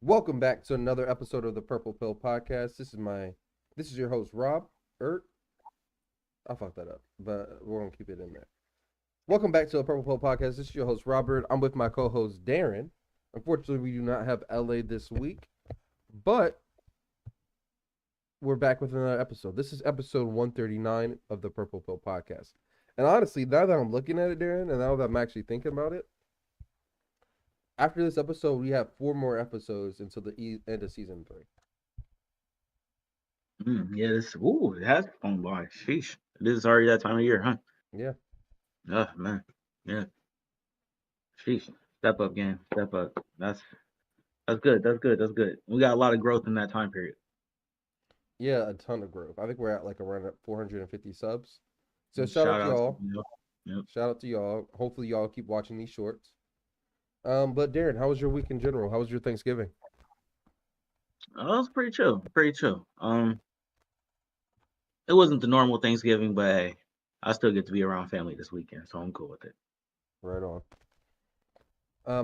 Welcome back to another episode of the Purple Pill Podcast. This is your host Rob Ert. I fucked that up, but we're gonna keep it in there. Welcome back to the Purple Pill Podcast. This is your host Robert. I'm with my co-host Darren. Unfortunately, we do not have LA this week, but we're back with another episode. This is episode 139 of the Purple Pill Podcast. And honestly, now that I'm looking at it, Darren, and now that I'm actually thinking about it, after this episode, we have four more episodes until the end of season 3. Yeah, it has flown by. Sheesh. It is already that time of year, huh? Yeah. Oh man. Yeah. Sheesh. Step up game. Step up. That's good. That's good. That's good. We got a lot of growth in that time period. Yeah, a ton of growth. I think we're at like around 450 subs. So shout out Shout to out to y'all. Yep. Shout out to y'all. Hopefully y'all keep watching these shorts. But Darren, how was your week in general? How was your Thanksgiving? It was pretty chill. Pretty chill. It wasn't the normal Thanksgiving, but hey, I still get to be around family this weekend, so I'm cool with it. Right on.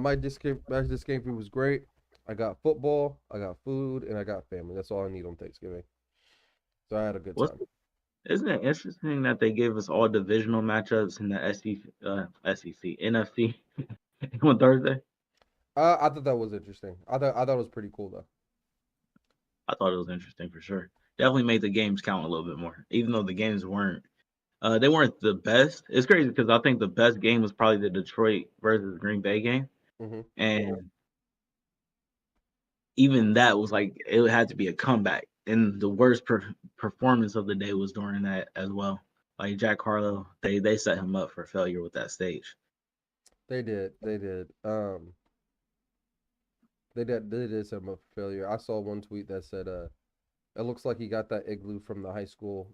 My food was great. I got football, I got food, and I got family. That's all I need on Thanksgiving. So I had a good What's time. Isn't it interesting that they gave us all divisional matchups in the SEC, NFC on Thursday? I thought that was interesting. I thought it was pretty cool though. I thought it was interesting for sure. Definitely made the games count a little bit more, even though the games weren't. They weren't the best. It's crazy because I think the best game was probably the Detroit versus Green Bay game, Hmm. and even that was like it had to be a comeback. And the worst performance of the day was during that as well. Like Jack Harlow, they set him up for failure with that stage. They did. They did. They did some of failure. I saw one tweet that said, it looks like he got that igloo from the high school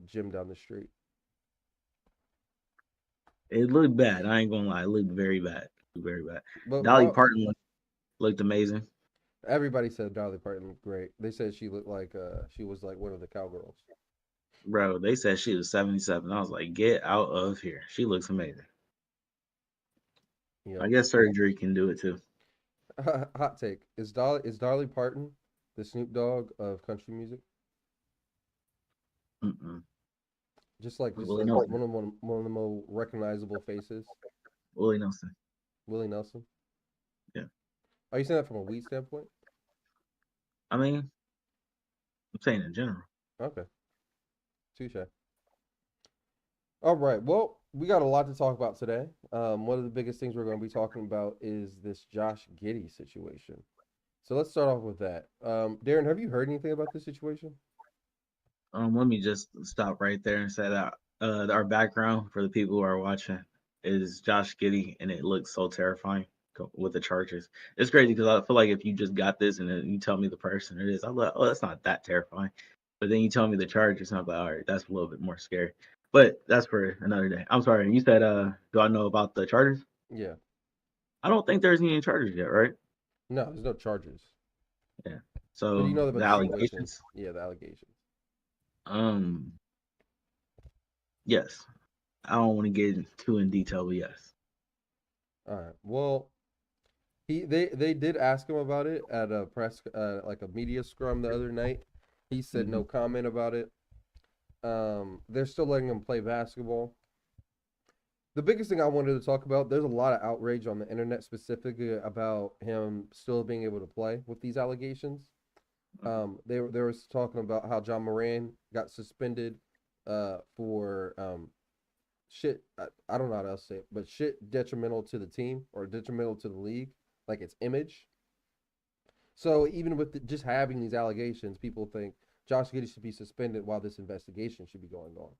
gym down the street. It looked bad. I ain't gonna lie, it looked very bad, very bad. But Dolly why? Parton looked amazing. Everybody said Dolly Parton looked great. They said she looked like she was like one of the cowgirls. Bro, they said she was 77. I was like, get out of here. She looks amazing. Yep. I guess surgery can do it too. Hot take: Is Dolly Parton the Snoop Dogg of country music? Mm-mm. Just Willie like Nelson. one of the more recognizable faces, Willie Nelson. Willie Nelson. Yeah. Are you saying that from a weed standpoint? I mean, I'm saying in general. Okay, touche. All right. Well, we got a lot to talk about today. One of the biggest things we're going to be talking about is this Josh Giddey situation. So let's start off with that. Darren, have you heard anything about this situation? Let me just stop right there and say that our background for the people who are watching is Josh Giddey, and it looks so terrifying with the Chargers. It's crazy because I feel like if you just got this and then you tell me the person it is, I'm like, oh, that's not that terrifying. But then you tell me the Chargers, and I'm like, all right, that's a little bit more scary. But that's for another day. I'm sorry. You said, do I know about the Chargers? Yeah. I don't think there's any Chargers yet, right? No, there's no charges. Yeah. But you So know about the the situation. allegations. Yeah, the allegations. Um. Yes. I don't want to get too in detail, but yes. All right. Well, they did ask him about it at a press like a media scrum the other night. He said Hmm. no comment about it. They're still letting him play basketball. The biggest thing I wanted to talk about, there's a lot of outrage on the internet specifically about him still being able to play with these allegations. They were talking about how John Moran got suspended for shit. I don't know how else to say it, but shit detrimental to the team or detrimental to the league, like its image. So even with just having these allegations, people think Josh Giddey should be suspended while this investigation should be going on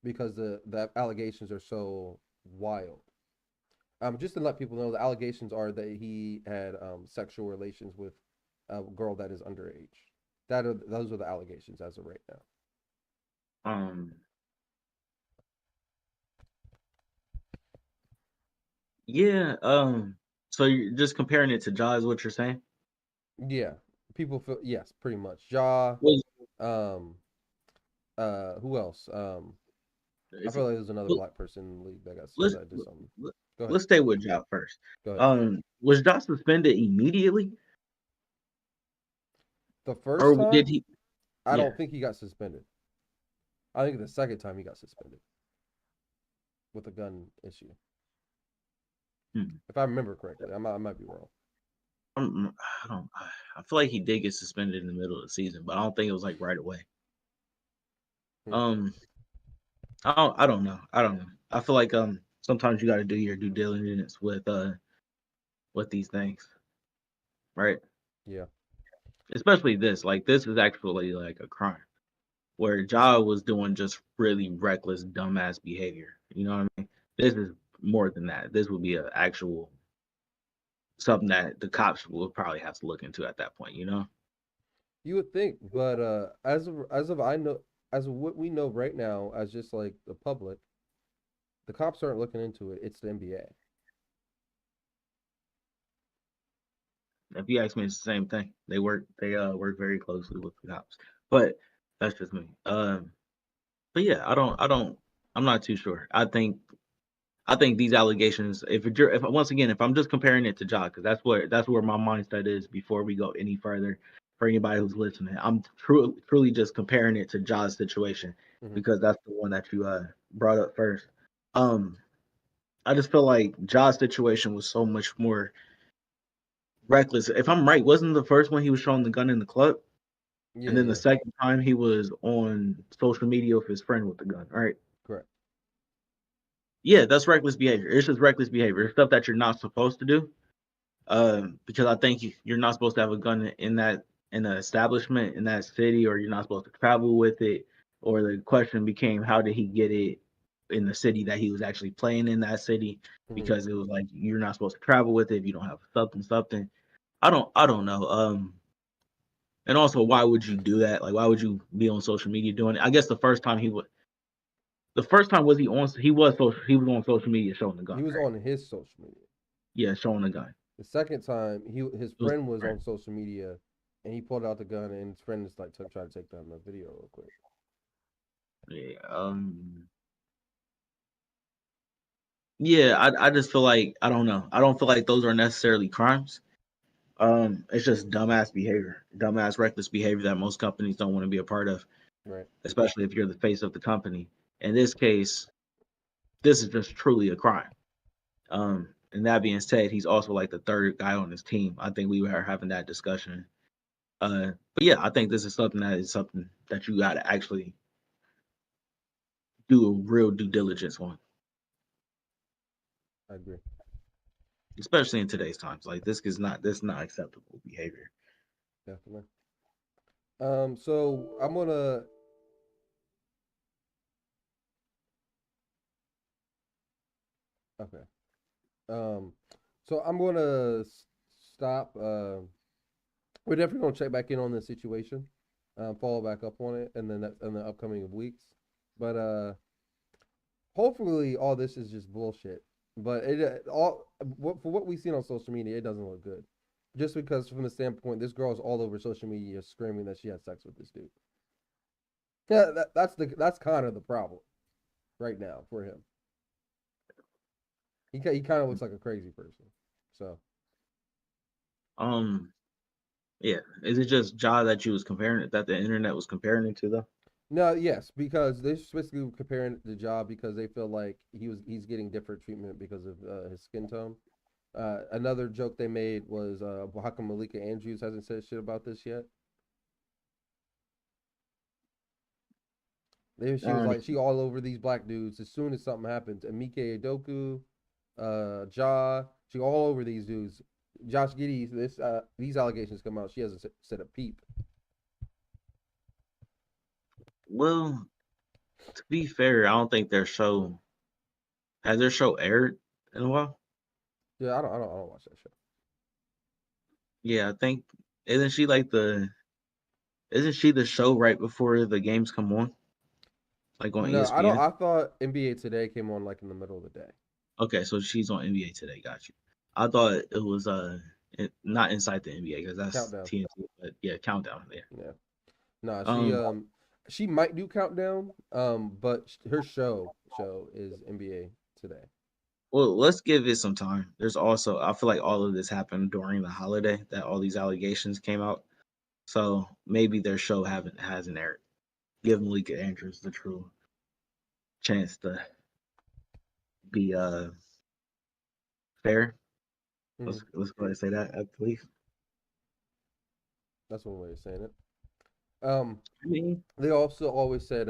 because the allegations are so wild. Just to let people know, the allegations are that he had sexual relations with a girl that is underage. Those are the allegations as of right now. Um. Yeah. So you're just comparing it to Jaw, is what you're saying? Yeah, people feel yes, pretty much. Ja, Was um, who else? I is feel it? like there's another let- black person in the league Let's that did something. let- Go ahead. let's stay with Jaw first. Go ahead. Was Jaw suspended immediately? The first Or did time, he? I Yeah. don't think he got suspended. I think the second time he got suspended with a gun issue, Hmm. if I remember correctly. I might be wrong. I don't. I feel like he did get suspended in the middle of the season, but I don't think it was like right away. Hmm. Um, I don't know. I don't know. I feel like sometimes you got to do your due diligence with these things, right? Yeah. Especially this. Like this is actually like a crime where Ja was doing just really reckless, dumbass behavior. You know what I mean? This is more than that. This would be an actual something that the cops will probably have to look into at that point. You know? You would think, but as of I know, as of what we know right now, as just like the public, the cops aren't looking into it. It's the NBA. If you ask me, it's the same thing. They work very closely with the cops. But that's just me. But yeah, I'm not too sure. I think these allegations, if once again, if I'm just comparing it to Ja, because that's where my mindset is before we go any further. For anybody who's listening, I'm truly just comparing it to Ja's situation Hmm. because that's the one that you brought up first. Um, I just feel like Ja's situation was so much more reckless. If I'm right, wasn't the first one he was showing the gun in the club, and Yeah, then the yeah, second time he was on social media with his friend with the gun, right? correct. Yeah, that's reckless behavior. It's just reckless behavior. It's stuff that you're not supposed to do. Because I think you're not supposed to have a gun in that in the establishment in that city, or you're not supposed to travel with it. Or the question became, how did he get it in the city that he was actually playing in that city? Hmm. Because it was like you're not supposed to travel with it if you don't have something. I don't know. And also, why would you do that? Like, why would you be on social media doing it? I guess the first time the first time was he was on social media showing the He gun, was right? on his social media. Yeah, showing the gun. The second time, his It was friend was right. on social media, and he pulled out the gun, and his friend is like trying to take down the video real quick. Yeah. Yeah, I just feel like I don't know. I don't feel like those are necessarily crimes. It's just dumbass behavior, dumbass reckless behavior that most companies don't want to be a part of, Right. especially if you're the face of the company. In this case, this is just truly a crime. And that being said, he's also like the third guy on his team. I think we were having that discussion. But yeah, I think this is something that you got to actually do a real due diligence on, I agree. especially in today's times. Like this is not acceptable behavior. Definitely. So I'm gonna. Okay. Um, so I'm gonna stop. We're definitely gonna check back in on this situation, follow back up on it, and then in the upcoming weeks. But hopefully all this is just bullshit. But for what we've seen on social media, it doesn't look good. Just because from the standpoint, this girl's all over social media screaming that she had sex with this dude. Yeah, that's kind of the problem right now for him. He kind of looks like a crazy person. So Um, yeah. Is it just Ja that you was comparing it that the internet was comparing it to though? no, yes, because they're specifically comparing the job because they feel like he's getting different treatment because of his skin tone. Another joke they made was how come Malika Andrews hasn't said shit about this yet? She was Um, like she all over these black dudes as soon as something happens. Emike Edoku, Ja, she all over these dudes. Josh Giddey, these allegations come out. She hasn't said a peep. well, to be fair, I don't think their show has their show aired in a while. Yeah, I don't watch that show. Yeah, I think isn't she like the isn't she the show right before the games come on, like on No, I don't. ESPN? I thought NBA Today came on like in the middle of the day. Okay, so she's on NBA today. Got you. I thought it was not inside the NBA because that's Countdown. TNT, but yeah, countdown there. Yeah. No, Um, she might do countdown. But her show is NBA Today. well, let's give it some time. There's also I feel like all of this happened during the holiday that all these allegations came out. So maybe their show hasn't aired. Give Malika Andrews the true chance to be fair. Mhm. Let's go ahead and say that at least. That's one way of saying it. Um, I mean, they also always said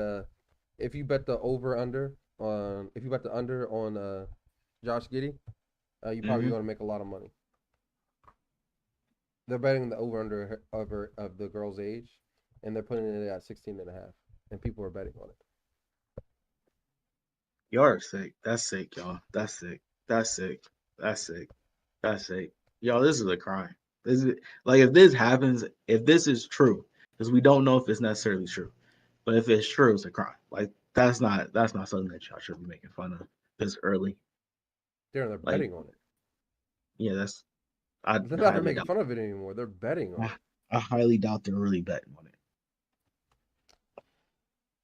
if you bet the if you bet the under on Josh Giddey, you probably hmm going to make a lot of money. They're betting the over under of the girl's age, and they're putting it at 16 and a half, and people are betting on it. y'all are sick. That's sick, y'all. That's sick. That's sick. That's sick. That's sick. Y'all, this is a crime. This is like if this happens, if this is true, because we don't know if it's necessarily true, but if it's true, it's a crime. Like that's not something that y'all should be making fun of this early. They're Like, betting on it. yeah, I They're not even highly making doubt. fun of it anymore. They're betting on it. I highly doubt they're really betting on it.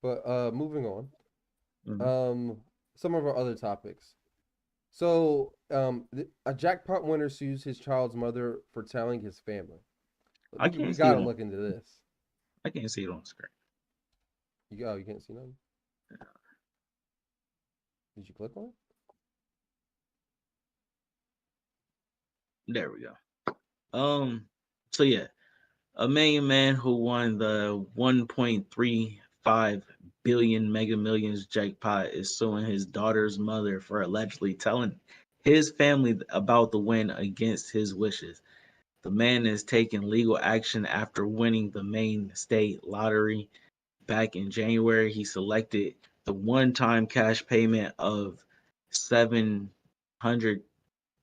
But moving on. Mhm. Um, some of our other topics. So, a jackpot winner sues his child's mother for telling his family. I We can't see got it to on. look into this. I can't see it on the screen. You can't see nothing. Did you click on it? There we go. So yeah, a Million Man who won the 1.35 billion Mega Millions jackpot is suing his daughter's mother for allegedly telling his family about the win against his wishes. The man is taking legal action after winning the Maine state lottery back in January. He selected the one-time cash payment of 700.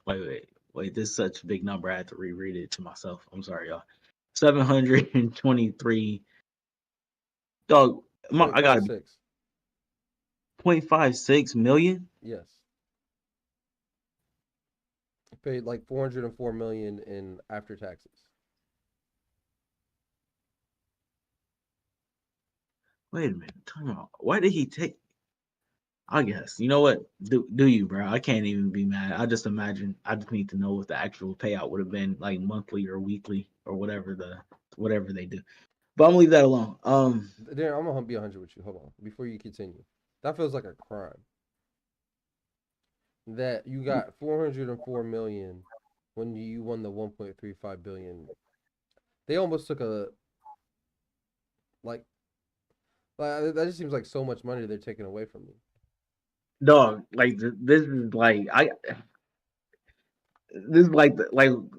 Wait. This is such a big number. I had to reread it to myself. I'm sorry, y'all. 723. Dog, Point I five gotta be six. 0.56 million. Yes. Paid like 404 million in after taxes. Wait a minute. Time out. Why did he take? I guess. You know what? Do you, bro? I can't even be mad. I just imagine. I just need to know what the actual payout would have been, like monthly or weekly or whatever they do. But I'm gonna leave that alone. Darren, I'm gonna be 100 with you. Hold on, before you continue. That feels like a crime. That you got 404 million when you won the 1.35 billion. They almost took a like that just seems like so much money they're taking away from you. Dog, like this is like I this is like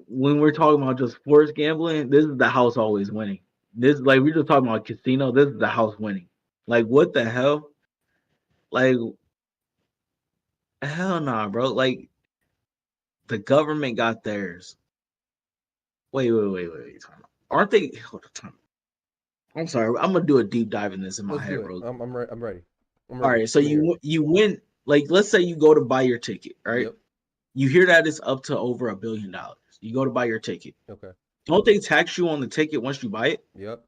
when we're talking about just sports gambling, this is the house always winning. This like we're just talking about casino. This is the house winning. Like what the hell? Like hell nah, bro. Like the government got theirs. Wait. Aren't they? Hold on, time. I'm sorry. I'm gonna do a deep dive in this in my Let's do head, it. bro. I'm ready. I'm All ready. right. So Let me hear it. you win. Like let's say you go to buy your ticket. Right. Yep. You hear that it's up to over $1 billion. You go to buy your ticket. Okay. Don't they tax you on the ticket once you buy it? Yep.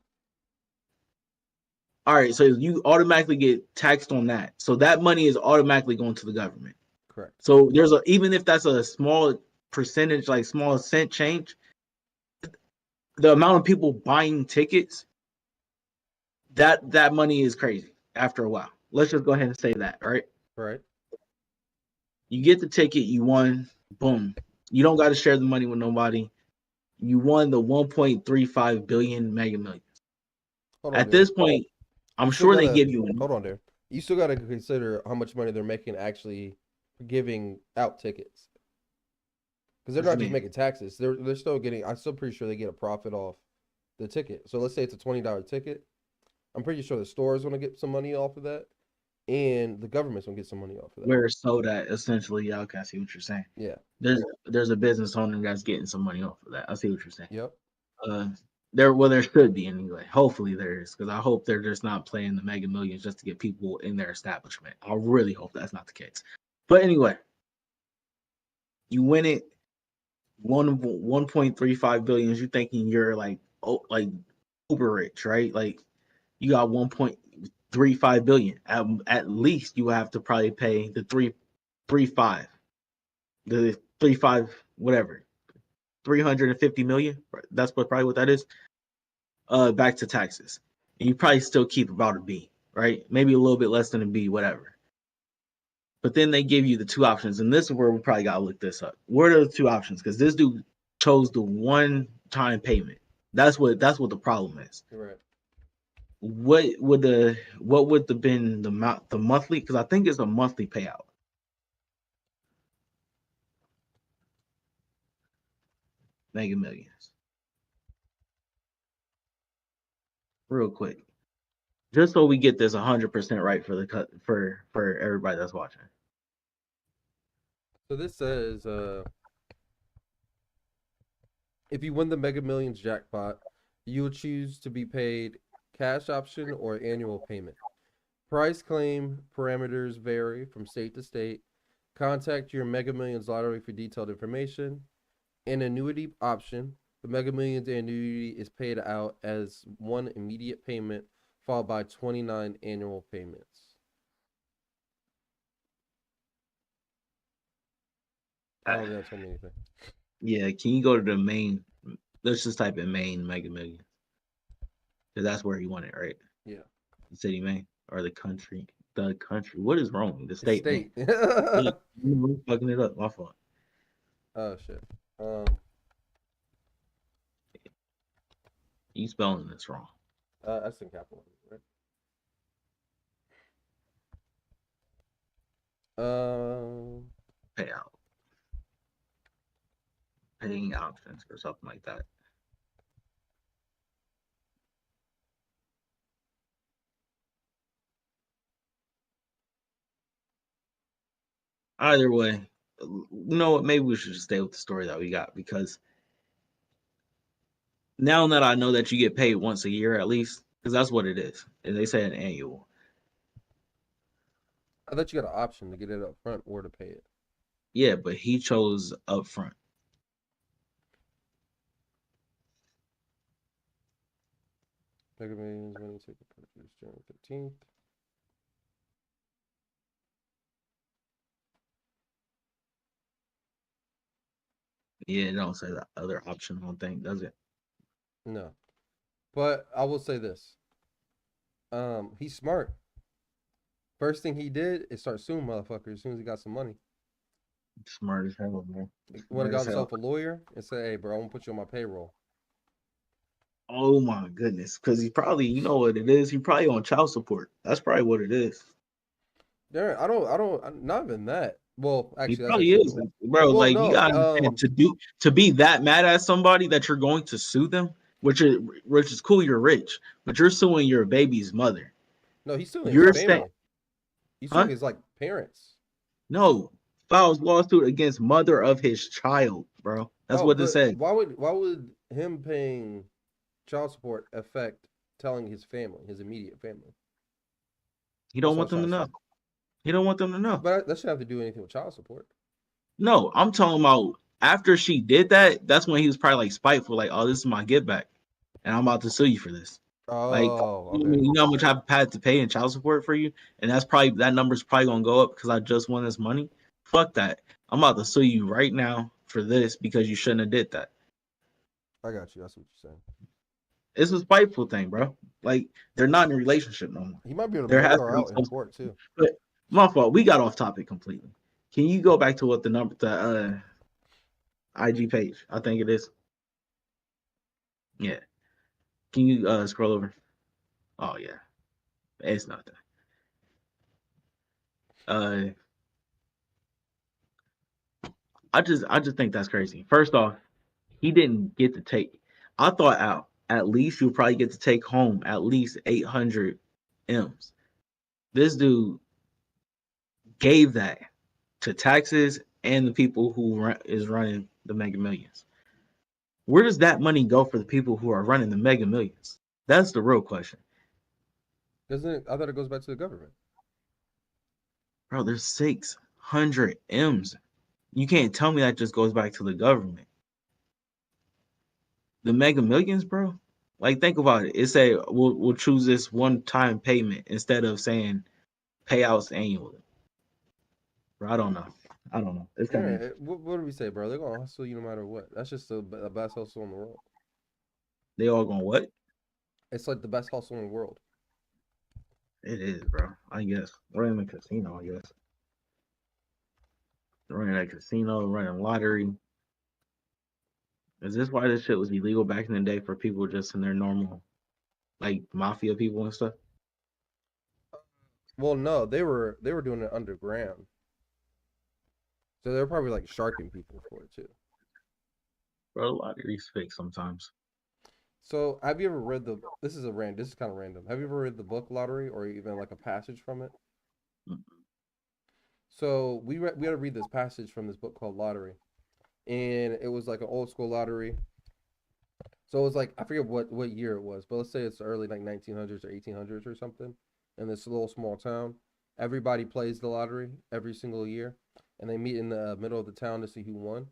All right, so you automatically get taxed on that. So that money is automatically going to the government. Correct. So there's a even if that's a small percentage, like small cent change, the amount of people buying tickets, that money is crazy after a while. Let's just go ahead and say that, right? Right. You get the ticket, you won, boom. You don't got to share the money with nobody. You won the 1.35 billion Mega Millions. Hold on, At Darren. this point, You I'm still sure they gotta give you hold on, Darren. You still gotta consider how much money they're making actually giving out tickets. Because they're what you not just mean. making taxes. They're still getting. I'm still pretty sure they get a profit off the ticket. So let's say it's a $20 ticket. I'm pretty sure the store is gonna get some money off of that, and the government's gonna get some money off of that. Where it's so that essentially, yeah, okay, I see what you're saying. Yeah. There's a business owner that's getting some money off of that. I see what you're saying. Yep. Uh, there should be anyway. Hopefully there is, because I hope they're just not playing the Mega Millions just to get people in their establishment. I really hope that's not the case. But anyway, you win it, 1.35 billion. You thinking you're like uber rich, right? Like you got 1.35 billion. At least you have to probably pay the 335, the 35 whatever 350 million. That's probably what that is. back to taxes, and you probably still keep about a B, right? Maybe a little bit less than a B, whatever. But then they give you the two options, and this is where we probably gotta look this up. What are the two options? Because this dude chose the one-time payment. That's what the problem is. Right. What would have been the monthly? Because I think it's a monthly payout. Mega Millions. Real quick, just so we get this 100% right for the cut for everybody that's watching. So this says, if you win the Mega Millions jackpot, you will choose to be paid cash option or annual payment. Price claim parameters vary from state to state. Contact your Mega Millions lottery for detailed information. An annuity option. The Mega Millions annuity is paid out as one immediate payment, followed by 29 annual payments. I don't think that told me anything. Yeah, can you go to the main? Let's just type in main Mega Millions. Because that's where he won it, right? Yeah. The city, main, or the country. The country. What is wrong? The state. State. Yeah, I'm fucking it up. My fault. Oh shit. You spelling this wrong. That's in capital, right? Payout. Paying options or something like that. Either way, you know what? Maybe we should just stay with the story that we got, because now that I know that you get paid once a year at least, because that's what it is, and they say an annual. I thought you got an option to get it up front or to pay it. Yeah, but he chose upfront. Mega Millions winning ticket purchase January 13th. Yeah, it don't say that other option, I don't think, does it? No. But I will say this. He's smart. First thing he did is start suing motherfuckers as soon as he got some money. Smart as hell, man. He went and got himself a lawyer and said, "Hey, bro, I'm gonna put you on my payroll." Oh my goodness, because he probably, you know what it is? He probably on child support. That's probably what it is. There, not even that. Well, He actually, that's probably actually is, cool. bro. Well, Like, you no, gotta understand, to be that mad at somebody that you're going to sue them, which is cool. You're rich, but you're suing your baby's mother. no, he's suing his You're saying, family. He's huh? suing his like parents. No, files lawsuit against mother of his child, bro. That's Oh, what it but said. why would him paying child support affect telling his family, his immediate family? He That's don't what I want was them trying to to know. say. He don't want them to know. But that shouldn't have to do anything with child support. No, I'm talking about after she did that. That's when he was probably like spiteful, like, "Oh, this is my get back, and I'm about to sue you for this." Like, Oh, okay. you know how much I've had to pay in child support for you, and that number's probably gonna go up because I just won this money. Fuck that. I'm about to sue you right now for this because you shouldn't have did that. I got you. That's what you're saying. It's a spiteful thing, bro. Like, they're not in a relationship no more. He might be able to There bail has her to be out in some, court too. but my fault. We got off topic completely. Can you go back to what the IG page? I think it is. Yeah. Can you scroll over? Oh yeah. It's not that. Uh I just think that's crazy. First off, he didn't get to take. I thought at least you'll probably get to take home at least 800 M's. This dude gave that to taxes and the people who is running the Mega Millions. Where does that money go for the people who are running the Mega Millions? That's the real question. Doesn't it? I thought it goes back to the government. Bro, there's 600 M's. You can't tell me that just goes back to the government. The Mega Millions, bro. Like, think about it. It say we'll choose this one time payment instead of saying payouts annually. Bro, I don't know. I don't know. It's kind of Yeah. What do we say, bro? They're gonna hustle you no matter what. That's just the best hustle in the world. they all going what? It's like the best hustle in the world. It is, bro. I guess running a casino. I guess running a casino, running lottery. Is this why this shit was illegal back in the day for people just in their normal, like mafia people and stuff? Well, no, they were doing it underground, so they were probably like sharking people for it too. Bro, lottery's fake sometimes. So, have you ever read the? This is a random. This is kind of random. Have you ever read the book Lottery or even like a passage from it? Mm. So we had to read this passage from this book called Lottery, and it was like an old school lottery. So it was like I forget what year it was, but let's say it's early like 1900s or 1800s or something. In this little small town, everybody plays the lottery every single year, and they meet in the middle of the town to see who won.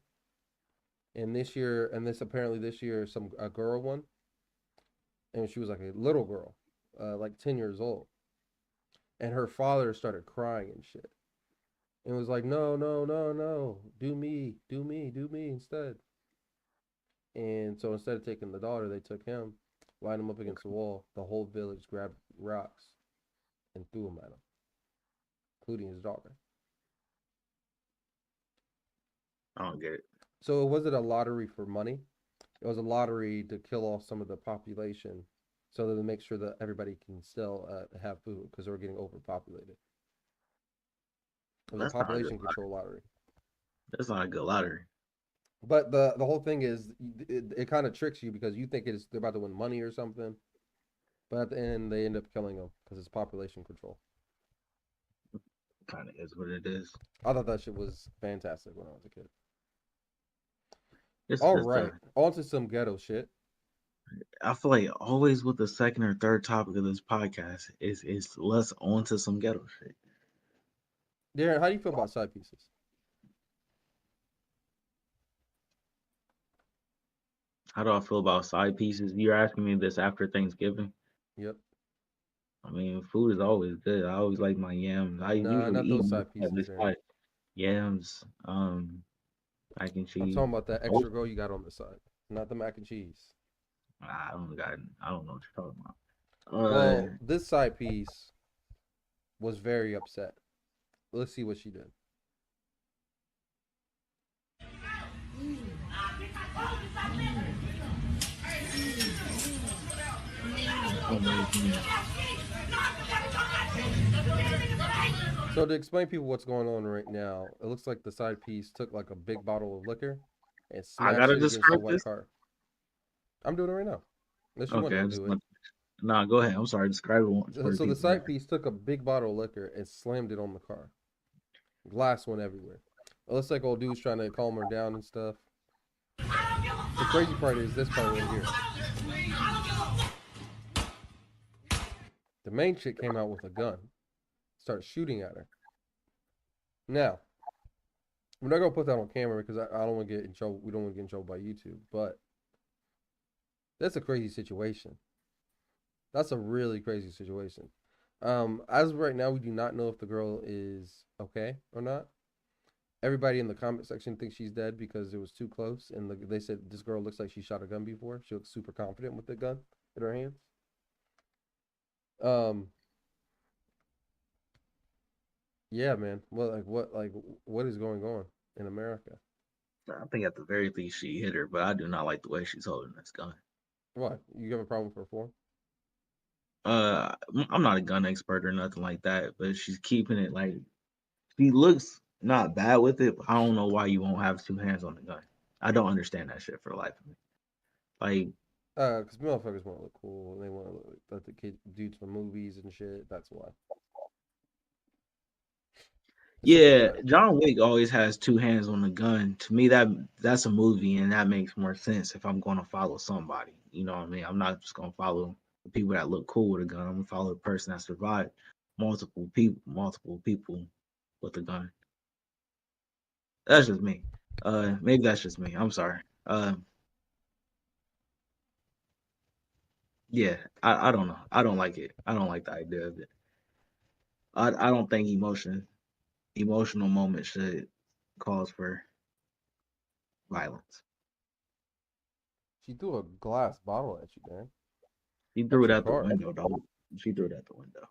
And this year, and this apparently this year, some a girl won, and she was like a little girl, like 10 years old, and her father started crying and shit, and was like, no, no, no, no, do me, do me, do me instead. And so instead of taking the daughter, they took him, lined him up against the wall. The whole village grabbed rocks and threw them at him, including his daughter. I don't get it. So it wasn't a lottery for money. It was a lottery to kill off some of the population so that to make sure that everybody can still have food because they were getting overpopulated. It was a That's not a good population lottery. control lottery. That's not a good lottery. But the whole thing is it kind of tricks you because you think they're about to win money or something, but at the end they end up killing them because it's population control. Kind of is what it is. I thought that shit was fantastic when I was a kid. It's All just right, on to some ghetto shit. I feel like always with the second or third topic of this podcast is less onto some ghetto shit. Darren, how do you feel about side pieces? How do I feel about side pieces? You're asking me this after Thanksgiving. Yep. I mean, food is always good. I always like my yams. I Nah, usually not eat those most side of pieces, this Darren. side. Yams, mac and I'm cheese. talking about that Oh, extra girl you got on the side, not the mac and cheese. I don't know what you're talking about. Well, this side piece was very upset. Let's see what she did. So to explain people what's going on right now, it looks like the side piece took like a big bottle of liquor and I smashed gotta it against a describe white this. car. I'm doing it right now. Unless you want Okay, me I to just do it. want. Nah, go ahead. I'm sorry. Describe it once for the So the people. side piece took a big bottle of liquor and slammed it on the car. Glass went everywhere. It looks like old dude's trying to calm her down and stuff. The crazy part is this part right here. The main chick came out with a gun, started shooting at her. Now, we're not gonna put that on camera because I don't want to get in trouble. We don't want to get in trouble by YouTube. But that's a crazy situation. That's a really crazy situation. As of right now, we do not know if the girl is okay or not. Everybody in the comment section thinks she's dead because it was too close, and they said this girl looks like she shot a gun before. She looks super confident with the gun in her hands. Um, yeah, man. What is going on in America? I think at the very least she hit her, but I do not like the way she's holding this gun. What? You have a problem with her form? I'm not a gun expert or nothing like that, but she's keeping it like she looks not bad with it. But I don't know why you won't have two hands on the gun. I don't understand that shit for the life of me. Like, Because motherfuckers want to look cool and they want to look like the kid dudes from movies and shit. That's why. It's simple as yeah, that. John Wick always has two hands on the gun. To me, that's a movie, and that makes more sense if I'm going to follow somebody. You know what I mean? I'm not just going to follow the people that look cool with a gun. I'm going to follow the person that survived multiple people with a gun. That's just me. Maybe that's just me. I'm sorry. Yeah, I don't know. I don't like it. I don't like the idea of it. I don't think emotional moments should cause for violence. She threw a glass bottle at you, man. She threw it your out the car. window, dog. She threw it out the window.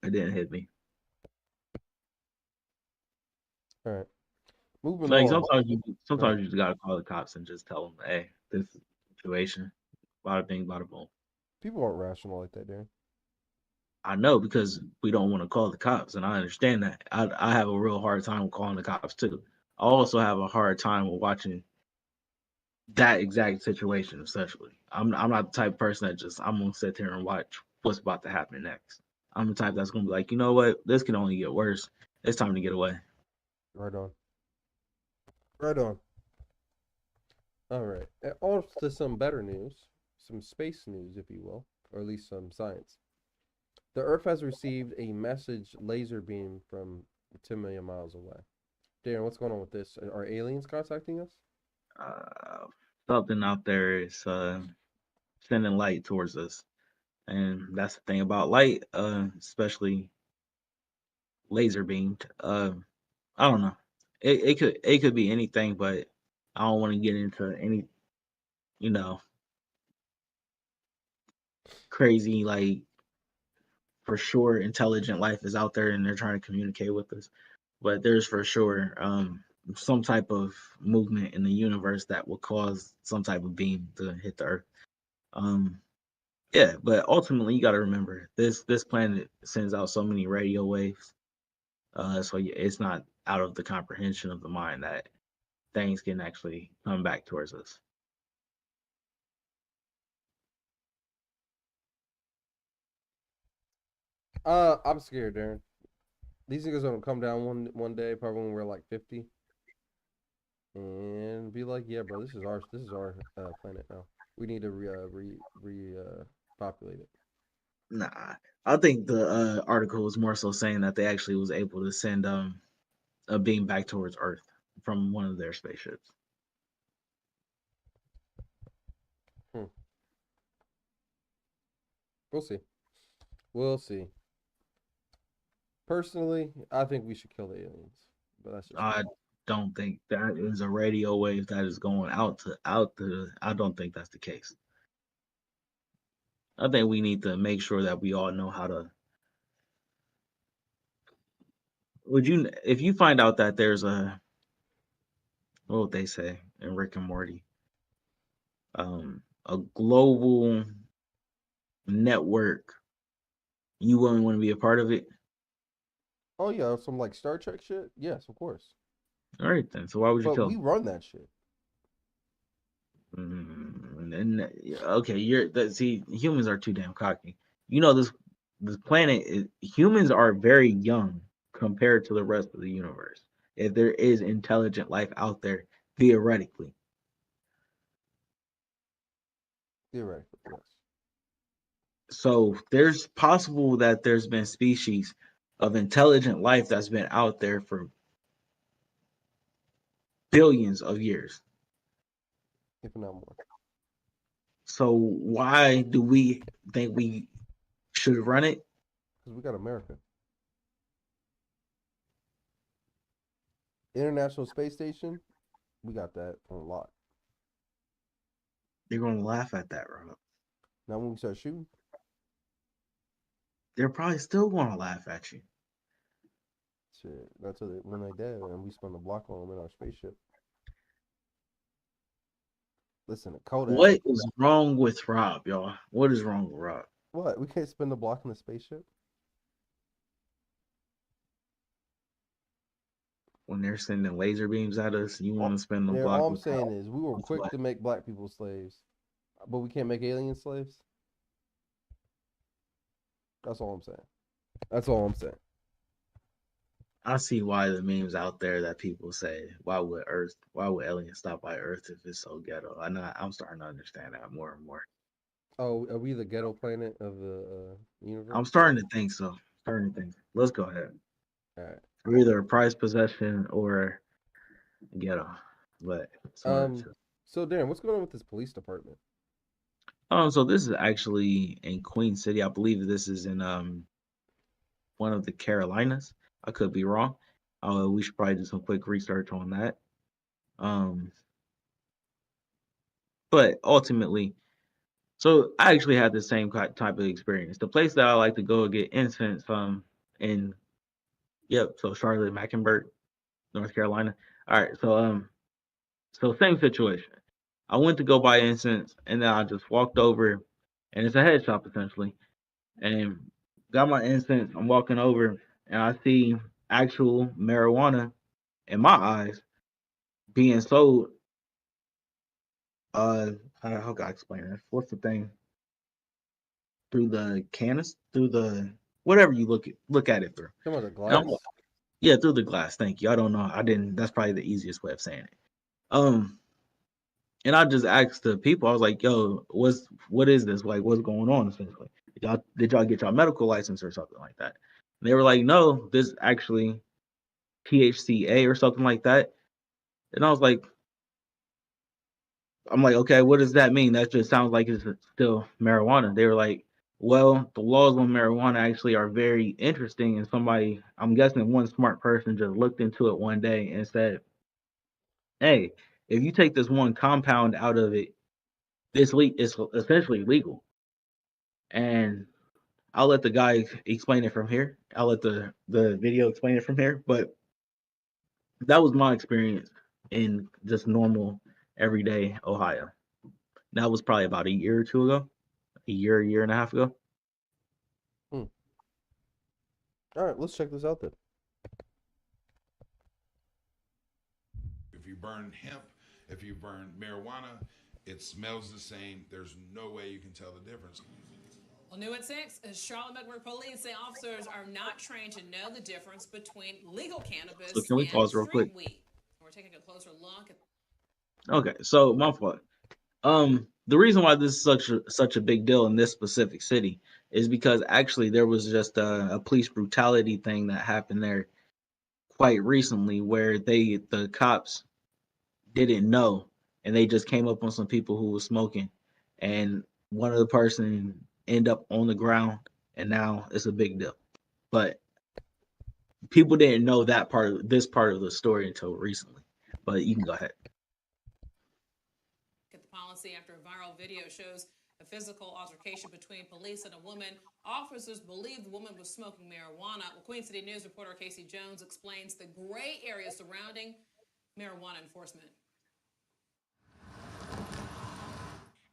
It didn't hit me. All right. Moving Like on. sometimes you just gotta call the cops and just tell them, hey, this situation, bada bing, bada boom. People aren't rational like that, Darren. I know because we don't want to call the cops, and I understand that. I have a real hard time calling the cops too. I also have a hard time with watching that exact situation, especially. I'm not the type of person that just I'm gonna sit here and watch what's about to happen next. I'm the type that's gonna be like, you know what, this can only get worse. It's time to get away. Right on. Right on. All right. On to some better news, some space news, if you will, or at least some science. The Earth has received a message laser beam from 10 million miles away. Darren, what's going on with this? Are aliens contacting us? Uh, Something out there is sending light towards us, and that's the thing about light, especially laser beamed. I don't know. It could be anything, but I don't want to get into any you know crazy like for sure intelligent life is out there and they're trying to communicate with us. But there's for sure some type of movement in the universe that will cause some type of beam to hit the Earth. Um, yeah, but ultimately you got to remember this planet sends out so many radio waves, so it's not out of the comprehension of the mind that things can actually come back towards us. I'm scared, Darren. These niggas gonna come down one day, probably when we're like 50, and be like, "Yeah, bro, this is our planet now. We need to populate it." Nah, I think the article was more so saying that they actually was able to send a beam back towards Earth from one of their spaceships. Hmm. We'll see. We'll see. Personally, I think we should kill the aliens, but that's just me. I don't think that is a radio wave that is going out to. I don't think that's the case. I think we need to make sure that we all know how to. Would you, if you find out that there's what would they say in Rick and Morty, a global network, you wouldn't want to be a part of it? Oh yeah, some like Star Trek shit. Yes, of course. All right then. So why would you But kill we them? run that shit. And okay, see, humans are too damn cocky. You know this planet is humans are very young compared to the rest of the universe. If there is intelligent life out there, theoretically. Theoretically, yes. So there's possible that there's been species of intelligent life that's been out there for billions of years. If not more. So why do we think we should run it? Because we got America. International Space Station, we got that on lock. They're gonna laugh at that, Rob. Now when we start shooting, They're probably still gonna laugh at you. shit, that's when they dead and we spun the block on them in our spaceship. Listen to Kodak. What is wrong with Rob, y'all? What is wrong with Rob? What? We can't spin the block in the spaceship? When they're sending laser beams at us, you want to spin the Yeah, block all I'm with saying is we were with quick what? to make black people slaves, but we can't make alien slaves. That's all I'm saying. That's all I'm saying. I see why the memes out there that people say, why would aliens stop by Earth if it's so ghetto? I'm starting to understand that more and more. Oh, are we the ghetto planet of the universe? I'm starting to think so. Starting to think. Let's go ahead. All right. We're either a prized possession or ghetto, but it's one of the Um. two. So, Darren, what's going on with this police department? So this is actually in Queen City. I believe this is in one of the Carolinas. I could be wrong. We should probably do some quick research on that. Um, but ultimately, So I actually had the same type of experience. The place that I like to go get incense in so Charlotte Mecklenburg, North Carolina. All right, so same situation. I went to go buy incense, and then I just walked over, and it's a head shop essentially, and got my incense. I'm walking over, and I see actual marijuana in my eyes being sold. How can I explain this? What's the thing? Through the canis, through the whatever you look at it through. Come on, the And glass. yeah, through the glass. Thank you. I don't know. I didn't. That's probably the easiest way of saying it. Um, and I just asked the people. I was like, "Yo, what is this? Like, what's going on?" Essentially, did y'all get your medical license or something like that? And they were like, "No, this actually THCA or something like that." And I was like, I'm like, okay, what does that mean? That just sounds like it's still marijuana. They were like, well, the laws on marijuana actually are very interesting. And somebody, I'm guessing one smart person just looked into it one day and said, hey, if you take this one compound out of it, it's essentially legal. And I'll let the guy explain it from here. I'll let the video explain it from here. But that was my experience in just normal, everyday Ohio. That was probably about a year or two ago. A year and a half ago. Hmm. All right, let's check this out then. If you burn hemp, if you burn marijuana, it smells the same. There's no way you can tell the difference. Well, new at 6, Charlotte Mecklenburg police say officers are not trained to know the difference between legal So cannabis can we and pause real quick? street weed. We're taking a closer look at. Okay, so my fault. The reason why this is such a big deal in this specific city is because actually there was just a police brutality thing that happened there quite recently where the cops didn't know and they just came up on some people who was smoking and one of the person end up on the ground and now it's a big deal. But people didn't know that this part of the story until recently. But you can go ahead. At the policy after a viral video shows a physical altercation between police and a woman. Officers believe the woman was smoking marijuana. Well, Queen City News reporter Casey Jones explains the gray area surrounding marijuana enforcement.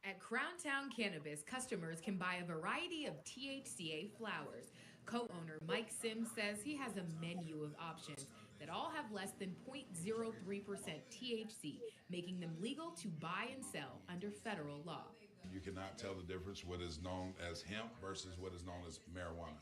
At Crowntown Cannabis, customers can buy a variety of THCA flowers. Co-owner Mike Sims says he has a menu of options that all have less than 0.03% THC, making them legal to buy and sell under federal law. You cannot tell the difference what is known as hemp versus what is known as marijuana.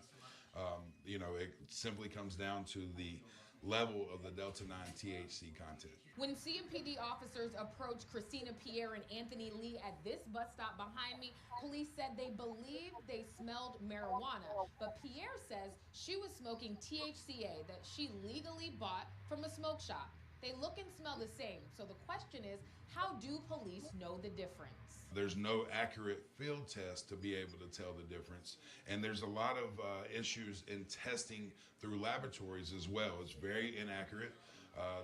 It simply comes down to the level of the Delta 9 THC content. When CMPD officers approached Christina Pierre and Anthony Lee at this bus stop behind me, police said they believed they smelled marijuana. But Pierre says she was smoking THCA that she legally bought from a smoke shop. They look and smell the same. So the question is, how do police know the difference? There's no accurate field test to be able to tell the difference. And there's a lot of issues in testing through laboratories as well. It's very inaccurate.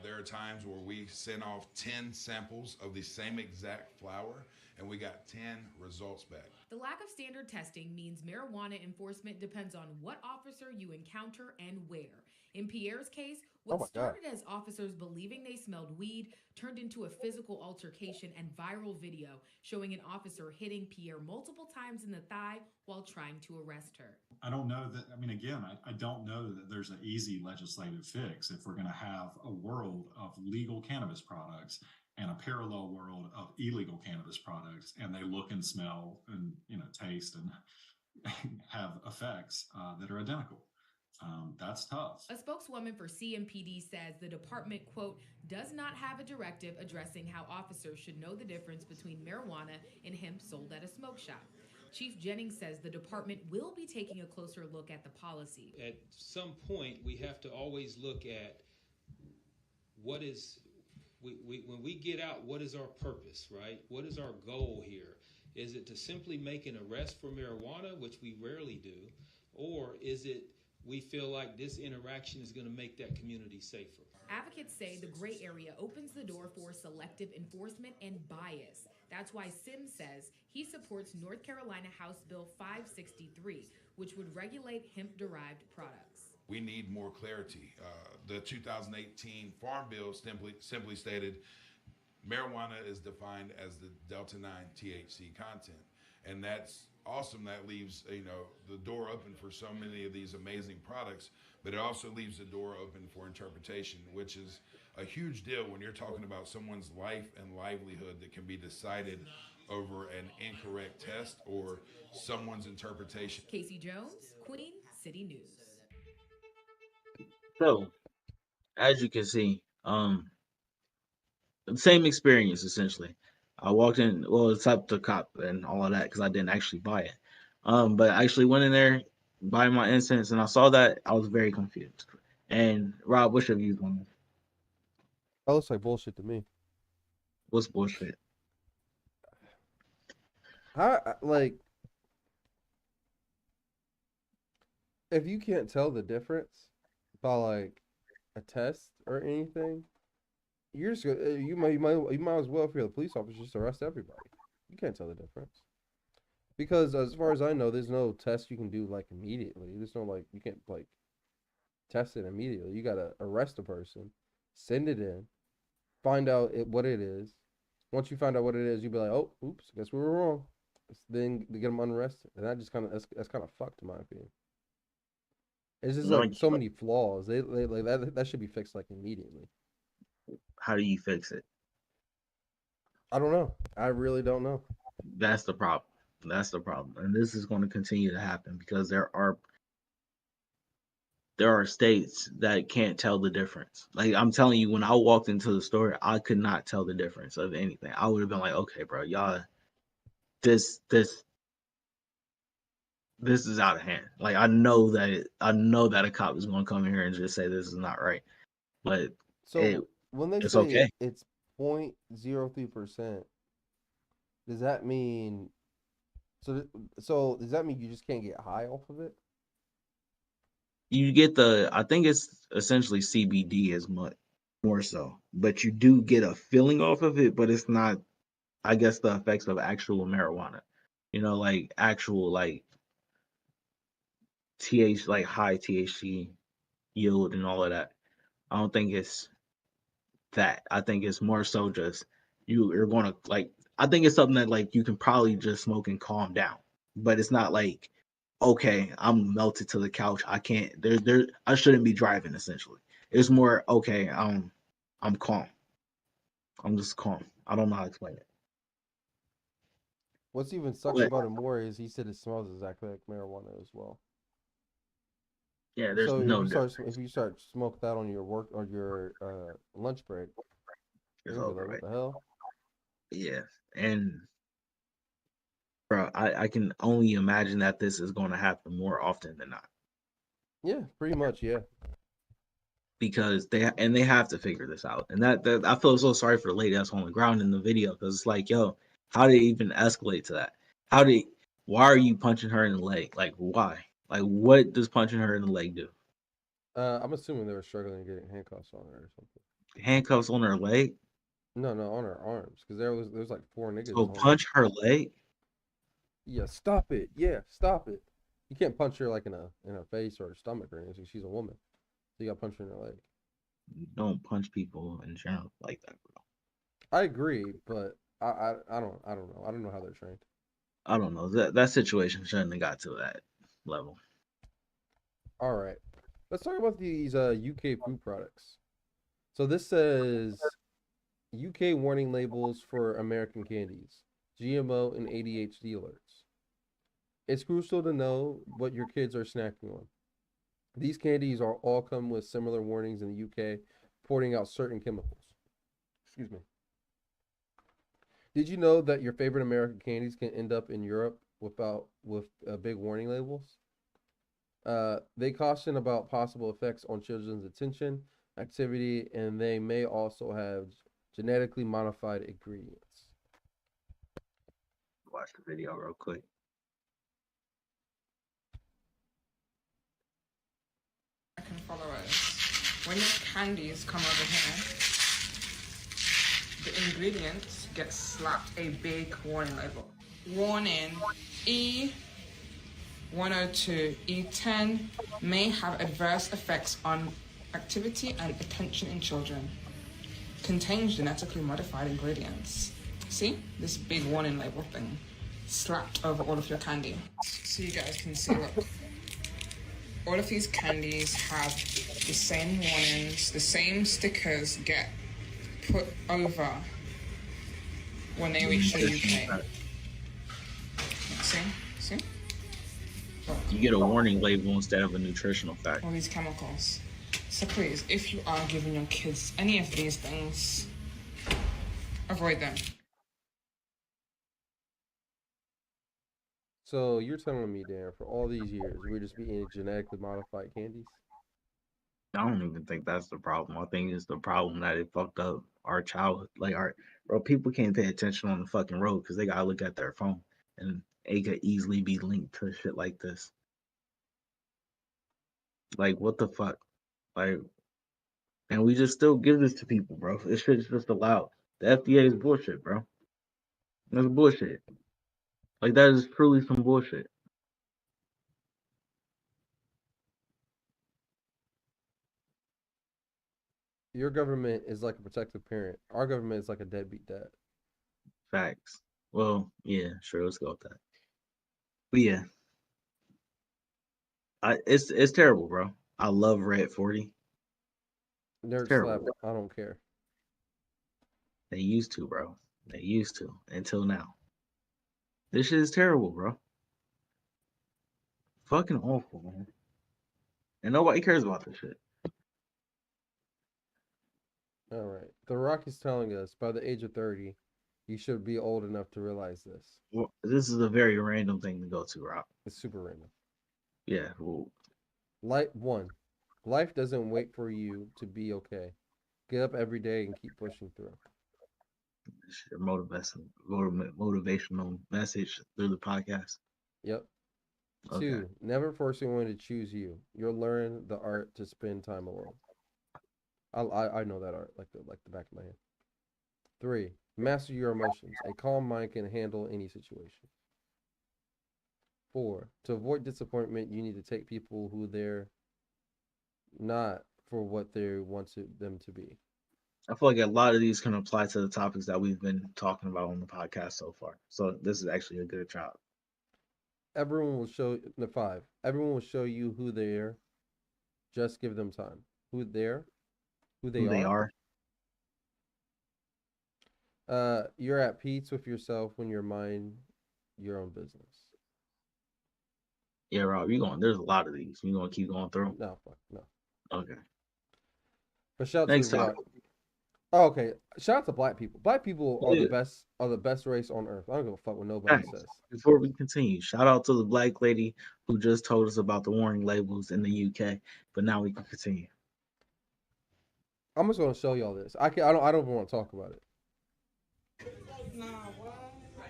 There are times where we sent off 10 samples of the same exact flower and we got 10 results back. The lack of standard testing means marijuana enforcement depends on what officer you encounter and where. In Pierre's case, Oh what my God. started as officers believing they smelled weed turned into a physical altercation and viral video showing an officer hitting Pierre multiple times in the thigh while trying to arrest her. I don't know that, I don't know that there's an easy legislative fix if we're going to have a world of legal cannabis products and a parallel world of illegal cannabis products, and they look and smell and, taste and have effects that are identical. That's tough. A spokeswoman for CMPD says the department, quote, does not have a directive addressing how officers should know the difference between marijuana and hemp sold at a smoke shop. Chief Jennings says the department will be taking a closer look at the policy. At some point, we have to always look at what is, when we get out, what is our purpose, right? What is our goal here? Is it to simply make an arrest for marijuana, which we rarely do, or is it we feel like this interaction is going to make that community safer. Advocates say the gray area opens the door for selective enforcement and bias. That's why Sims says he supports North Carolina House Bill 563, which would regulate hemp-derived products. We need more clarity. The 2018 Farm Bill simply stated marijuana is defined as the Delta 9 THC content, and that's awesome. That leaves the door open for so many of these amazing products, but it also leaves the door open for interpretation, which is a huge deal when you're talking about someone's life and livelihood that can be decided over an incorrect test or someone's interpretation. Casey Jones, Queen City News. So, as you can see, same experience essentially. I walked in, well, it's up to cop and all of that because I didn't actually buy it. But I actually went in there, buying my incense, and I saw that I was very confused. And Rob, what's your views on this? That looks like bullshit to me. What's bullshit? Like, if you can't tell the difference by like a test or anything, you're just gonna, you might as well, if you're the police officer, just arrest everybody. You can't tell the difference because, as far as I know, there's no test you can do like immediately. There's no like you can't like test it immediately. You gotta arrest a person, send it in, find out what it is. Once you find out what it is, you be like, oh, oops, guess we were wrong. Then to get them unarrested, and that just kind of that's kind of fucked in my opinion. It's just like so many flaws. They like that should be fixed like immediately. How do you fix it? I don't know. I really don't know. That's the problem. That's the problem, and this is going to continue to happen because there are states that can't tell the difference. Like I'm telling you, when I walked into the store, I could not tell the difference of anything. I would have been like, okay, bro, y'all, this is out of hand. Like I know that a cop is going to come in here and just say this is not right, but So when they it's say okay. it's 0.03%, does that mean so does that mean you just can't get high off of it? You get I think it's essentially CBD as much more so, but you do get a feeling off of it, but it's not, I guess, the effects of actual marijuana. Like actual like like high THC yield and all of that. I don't think it's that. I think it's more so just you're gonna like. I think it's something that like you can probably just smoke and calm down, but it's not like, okay, I'm melted to the couch. I can't. I shouldn't be driving. Essentially, it's more okay. I'm calm. I'm just calm. I don't know how to explain it. What's even sucks about it more is he said it smells exactly like marijuana as well. Yeah, there's So no if you start smoke that on your work or your lunch break, it's you're gonna be over, like, right? what the hell? Yeah, and bro, I can only imagine that this is going to happen more often than not. Yeah, pretty much, yeah. Because they have to figure this out, and that I feel so sorry for the lady that's on the ground in the video because it's like, yo, how did it even escalate to that? Why are you punching her in the leg? Like, why? Like, what does punching her in the leg do? I'm assuming they were struggling to get handcuffs on her or something. Handcuffs on her leg? No, on her arms, because there's like 4 niggas. So punch her leg? Yeah, stop it. Yeah, stop it. You can't punch her like in her face or her stomach or anything. She's a woman, so you got to punch her in her leg. You don't punch people in general like that, bro. I agree, but I don't know. I don't know how they're trained. I don't know. That situation shouldn't have got to that level. All right, let's talk about these UK food products. So this says UK warning labels for American candies, GMO and ADHD alerts. It's crucial to know what your kids are snacking on. These candies all come with similar warnings in the UK, pointing out certain chemicals. Excuse me. Did you know that your favorite American candies can end up in Europe with big warning labels? They caution about possible effects on children's attention, activity, and they may also have genetically modified ingredients. Watch the video real quick. American followers, when your candies come over here, the ingredients get slapped a big warning label. Warning, E102, E10 may have adverse effects on activity and attention in children. Contains genetically modified ingredients. See? This big warning label thing slapped over all of your candy. So you guys can see, look. All of these candies have the same warnings, the same stickers get put over when they reach the UK. See? Look, You get a warning label instead of a nutritional fact. all these chemicals. So please, if you are giving your kids any of these things, avoid them. So you're telling me, Dan, for all these years, we're just eating genetically modified candies? I don't even think that's the problem. I think it's the problem that it fucked up our childhood. Like, bro, people can't pay attention on the fucking road because they gotta look at their phone, and it could easily be linked to shit like this. Like, what the fuck? Like, and we just still give this to people, bro. This shit's just allowed. The FDA is bullshit, bro. That's bullshit. Like, that is truly some bullshit. Your government is like a protective parent. Our government is like a deadbeat dad. Facts. Well, yeah, sure, let's go with that. But yeah, it's terrible, bro. I love Red 40. Nerd Terrible. slap. I don't care. They used to, bro. They used to until now. This shit is terrible, bro. Fucking awful, man. And nobody cares about this shit. All right. The Rock is telling us by the age of 30, you should be old enough to realize this. Well, this is a very random thing to go to, Rob. It's super random. Yeah, well, Life doesn't wait for you to be okay. Get up every day and keep pushing through. shit, motivational message through the podcast. Yep. Okay. 2, never force anyone to choose you. You'll learn the art to spend time alone. I know that art like the back of my hand. 3, master your emotions. A calm mind can handle any situation. 4, to avoid disappointment, you need to take people who they're not for what they want them to be. I feel like a lot of these can apply to the topics that we've been talking about on the podcast so far. So this is actually a good job. Everyone will show 5. Everyone will show you who they are. Just give them time. Who they are. You're at peace with yourself when you mind your own business. Yeah, Rob, there's a lot of these. You gonna keep going through? No, fuck, no. Okay. But shout out Next to the Rock. topic. Oh, okay. Shout out to black people. Black people are Yeah. the best race on earth. I don't give a fuck what nobody Thanks. says. Before we continue, shout out to the black lady who just told us about the warning labels in the UK. But now we can continue. I'm just gonna show y'all this. I don't even want to talk about it.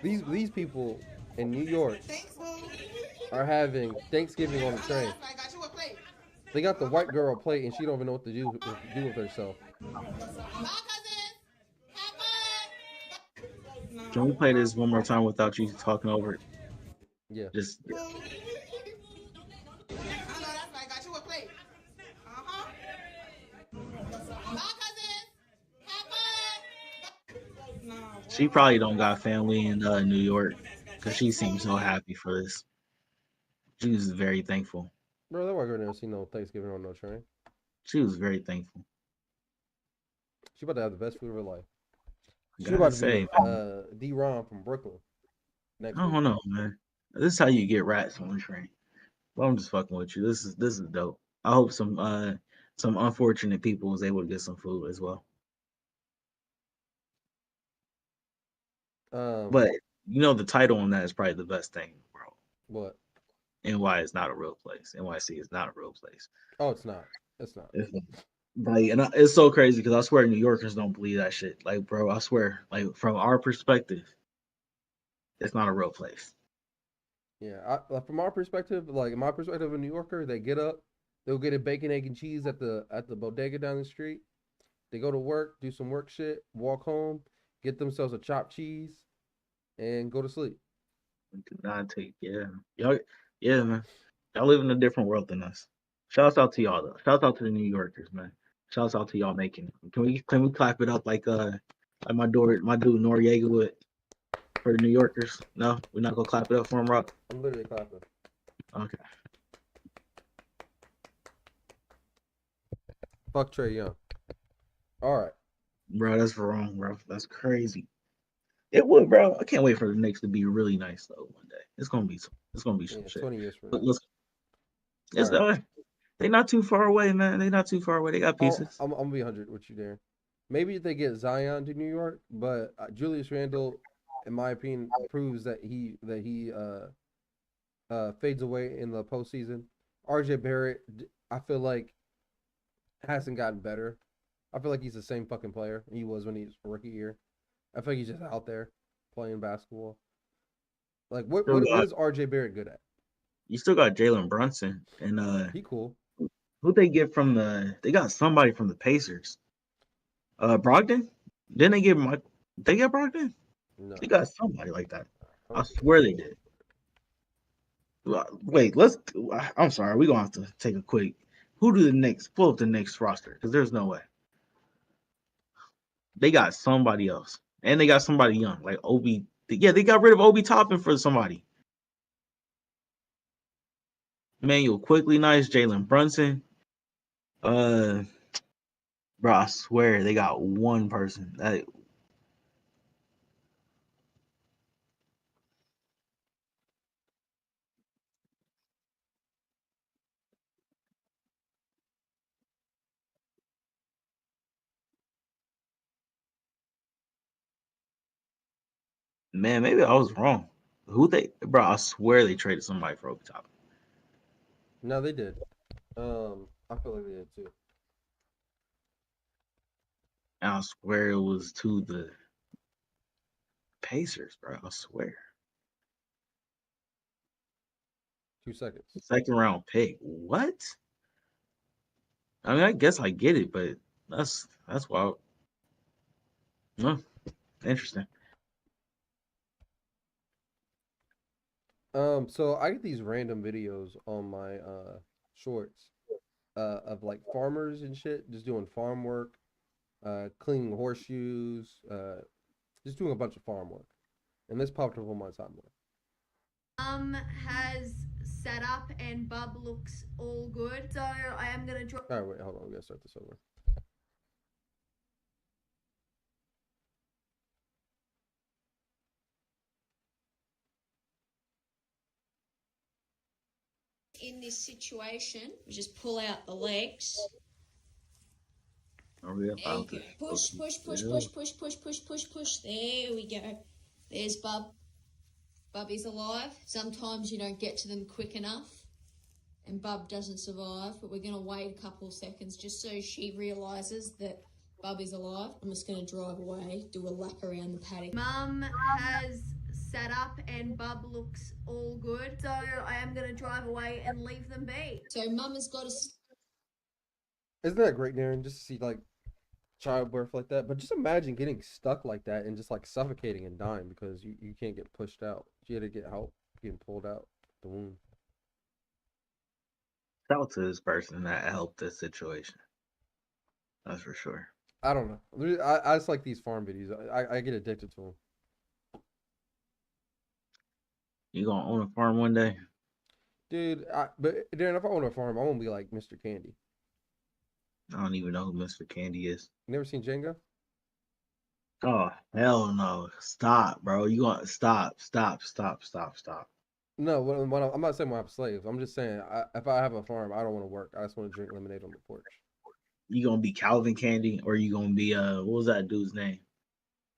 These people in New York are having Thanksgiving on the train. They got the white girl plate and she don't even know what to do with herself. Can we play this one more time without you talking over it? Yeah. Just she probably don't got family in New York because she seems so happy for this. She was very thankful. Bro, that white girl never seen no Thanksgiving on no train. She was very thankful. She about to have the best food of her life. She Gotta about to say, be D-Ron from Brooklyn. I don't know, man. This is how you get rats on the train. Well, I'm just fucking with you. This is dope. I hope some unfortunate people was able to get some food as well. But the title on that is probably the best thing, bro. What? NY is not a real place. NYC is not a real place. Oh, it's not. It's not. Like, and it's so crazy because I swear New Yorkers don't believe that shit. Like, bro, I swear, like from our perspective, it's not a real place. Yeah, from our perspective, like my perspective of a New Yorker, they get up, They'll get a bacon, egg, and cheese at the bodega down the street. They go to work, do some work shit, walk home, get themselves a chopped cheese, and go to sleep. Do not take, yeah, y'all, yeah, man. Y'all live in a different world than us. Shouts out to y'all though. Shouts out to the New Yorkers, man. Shouts out to y'all making it. Can we clap it up like my dude Noriega would for the New Yorkers? No, we're not gonna clap it up for him, Rock. I'm literally clapping. Okay. Fuck Trae Young. All right. Bro, that's wrong, bro. That's crazy. It would, bro. I can't wait for the Knicks to be really nice though one day. It's gonna be some Yeah, shit. 20 years from But now. let's, it's All right. they not too far away, man. They not too far away. They got pieces. I'm gonna be 100 with you there. Maybe if they get Zion to New York, but Julius Randle, in my opinion, proves that he fades away in the postseason. RJ Barrett, I feel like hasn't gotten better. I feel like he's the same fucking player he was when he was rookie year. I feel like he's just out there playing basketball. Like what is RJ Barrett good at? You still got Jalen Brunson and He cool. who they get from they got somebody from the Pacers. Brogdon? Didn't they get they got Brogdon? No. They got somebody like that. I swear they did. Wait, I'm sorry, we're gonna have to take a quick. Who do the Knicks pull up the Knicks roster? Because there's no way. They got somebody else. And they got somebody young, like Obi. Yeah, they got rid of Obi Toppin for somebody. Emmanuel Quickly, nice. Jalen Brunson. Bro, I swear they got one person. Man, maybe I was wrong. Bro, I swear they traded somebody for Obi Toppin. No, they did. I feel like they did too. And I swear it was to the Pacers, bro. I swear. 2 seconds. Second round pick. What? I mean, I guess I get it, but that's wild. No, interesting. So I get these random videos on my shorts of like farmers and shit just doing farm work, cleaning horseshoes, just doing a bunch of farm work. And this popped up on my timeline. Has set up and Bub looks all good. So I am gonna draw. All right, wait, hold on. We gotta start this over. In this situation, we just pull out the legs. Oh, yeah, There you go. Push, push, push, push, push, push, push, push, push. There we go. There's Bub. Bubby's alive. Sometimes you don't get to them quick enough and Bub doesn't survive, but we're going to wait a couple of seconds just so she realises that Bub is alive. I'm just going to drive away, do a lap around the paddock. Mum has set up and Bub looks all good, so I am going to drive away and leave them be. So Mum has got to... Isn't that great, Darren? Just to see like childbirth like that. But just imagine getting stuck like that and just like suffocating and dying because you can't get pushed out. You had to get help getting pulled out the womb. Shout out to this person that helped this situation. That's for sure. I don't know. I just like these farm videos. I get addicted to them. You gonna own a farm one day? Dude, but Darren, if I own a farm, I won't be like Mr. Candy. I don't even know who Mr. Candy is. You never seen Jenga? Oh, hell no. Stop, bro. You gonna stop. No, I'm not saying when I have slaves. I'm just saying if I have a farm, I don't want to work. I just want to drink lemonade on the porch. You gonna be Calvin Candy or you gonna be what was that dude's name?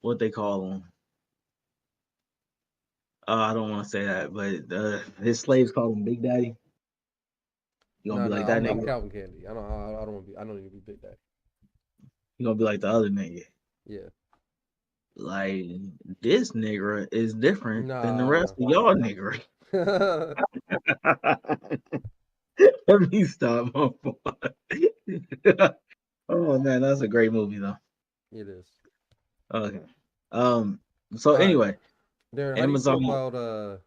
What they call him? I don't want to say that, but his slaves call him Big Daddy. You gonna be like that I'm nigga? Calvin Candy. I don't want to be. I don't need to be Big Daddy. You gonna be like the other nigga? Yeah. Like this nigga is different than the rest of y'all nigga. Let me stop, my boy. Oh man, that's a great movie though. It is. Okay. So All right, anyway, Darren, how do you feel Amazon. about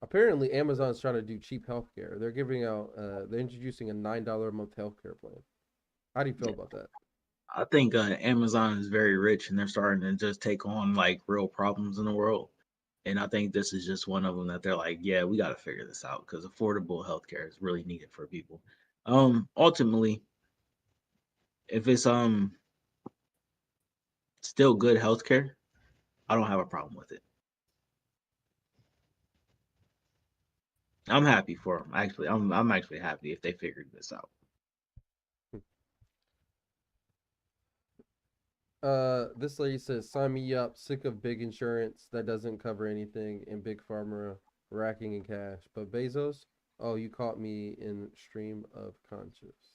apparently Amazon's trying to do cheap healthcare. They're giving out they're introducing a $9 a month healthcare plan. How do you feel about that? I think Amazon is very rich and they're starting to just take on like real problems in the world. And I think this is just one of them that they're like, yeah, we got to figure this out because affordable healthcare is really needed for people. Ultimately, if it's still good healthcare, I don't have a problem with it. I'm happy for them. Actually, I'm actually happy if they figured this out. This lady says, "Sign me up. Sick of big insurance that doesn't cover anything and big pharma racking in cash." But Bezos, oh, you caught me in stream of conscious.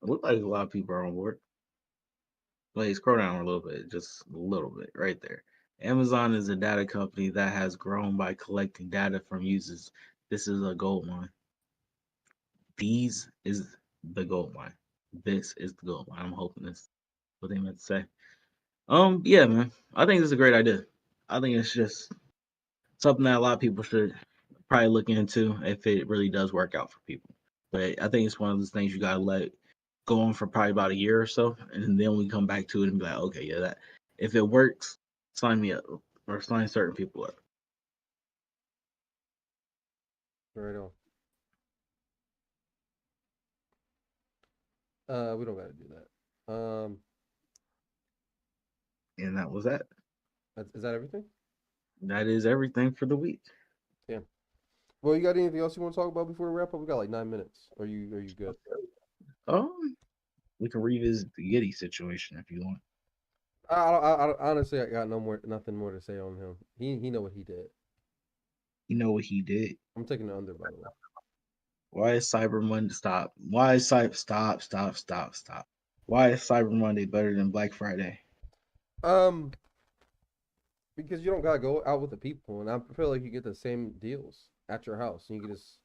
It looks like a lot of people are on board. Wait, scroll down a little bit, just a little bit, right there. Amazon is a data company that has grown by collecting data from users. This is a gold mine. These is the gold mine. This is the gold mine. I'm hoping this is what they meant to say. Yeah, man. I think this is a great idea. I think it's just something that a lot of people should probably look into if it really does work out for people. But I think it's one of those things you gotta let go on for probably about a year or so, and then we come back to it and be like, okay, yeah, that if it works, sign me up or sign certain people up. Right on. We don't gotta do that. And that was that. Is that everything? That is everything for the week. Yeah. Well, you got anything else you want to talk about before we wrap up? We got like 9 minutes. Are you good? We can revisit the Giddy situation if you want. I honestly, I got nothing more to say on him. He know what he did. You know what he did? I'm taking the under, by the way. Why is Cyber Monday stop? Why is stop? Why is Cyber Monday better than Black Friday? Because you don't gotta go out with the people, and I feel like you get the same deals at your house, and you can just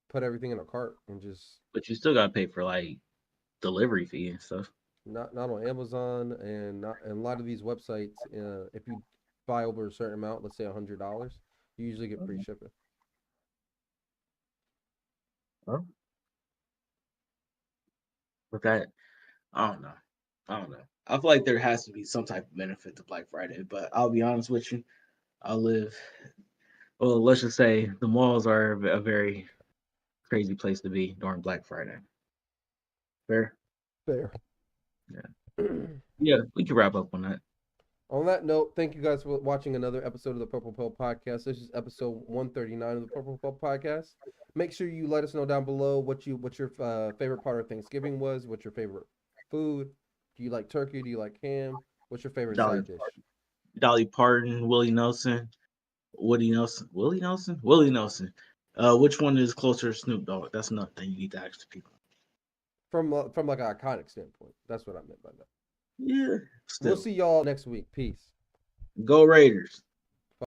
put everything in a cart and just. But you still gotta pay for like delivery fee and stuff. Not on Amazon and a lot of these websites. If you buy over a certain amount, let's say $100, you usually get free shipping. Huh? But that, I don't know. I feel like there has to be some type of benefit to Black Friday, but I'll be honest with you. Well, let's just say the malls are a very crazy place to be during Black Friday. Fair? Fair. Yeah. Yeah, we can wrap up on that. On that note, thank you guys for watching another episode of the Purple Pill Podcast. This is episode 139 of the Purple Pill Podcast. Make sure you let us know down below what your favorite part of Thanksgiving was. What's your favorite food? Do you like turkey? Do you like ham? What's your favorite side dish? Dolly Parton, Willie Nelson. Which one is closer to Snoop Dogg? That's another thing you need to ask the people. From like an iconic standpoint. That's what I meant by that. Yeah. We'll see y'all next week. Peace. Go Raiders.